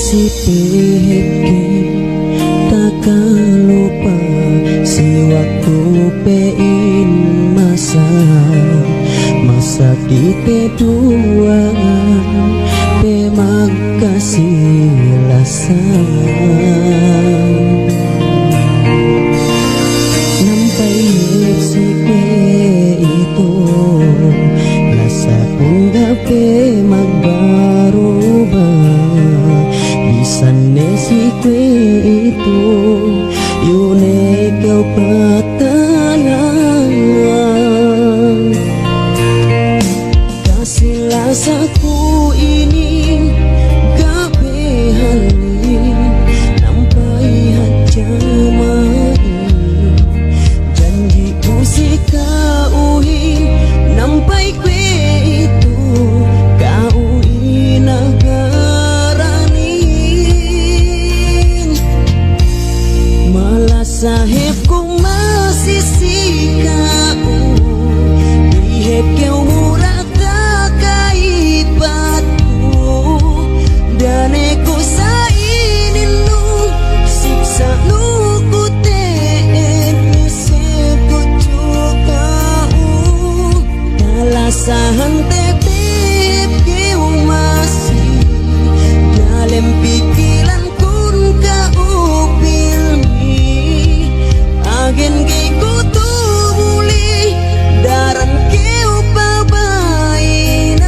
si peke takkan lupa si waktu pein masa kita dua memang kasih sayang nampai si kue itu rasa pun gape magbarubah bisa si kue itu yune kau patanan kasih rasaku ini gape hali nampai haja mai janjiku si kauhi nampai kue itu kauhi nagaranin malah sahibku masih si kau dihep kau murah kakait batku dan aku sainin lu siksa lu kuteen nyesepku cukau alasan tetep kau masih dalam pikiran kun kau pilih agen ku tumuli daran kau pabainat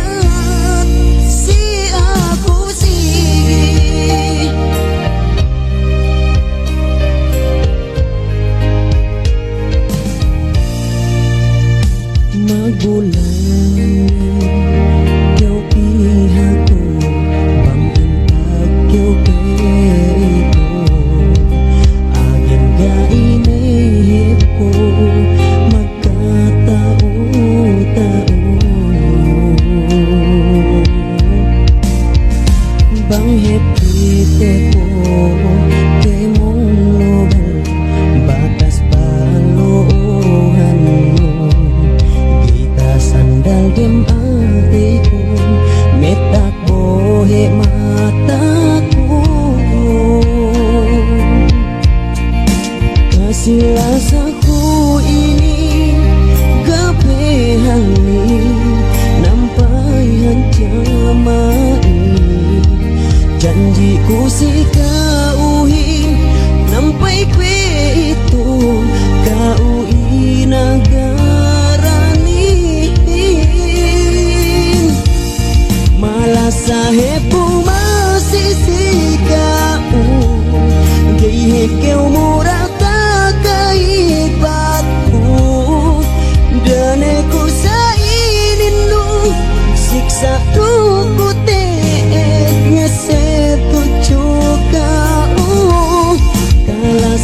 si aku si magulang kau pihakku bangin tak kau peito agen gainehku magkatao bang hepite ko kay mong nobel batas paluhan mo kita sandal dem atiku metak bohe mataku kasih rasaku ini gape hali nampai hancamai janjiku si kauhi nampai kue itu kauhi nagaranin malah sahibku masih si kau gaya kau murah takait batku dan aku sainin lu siksa lu kuteen nyesep ku cukau kalah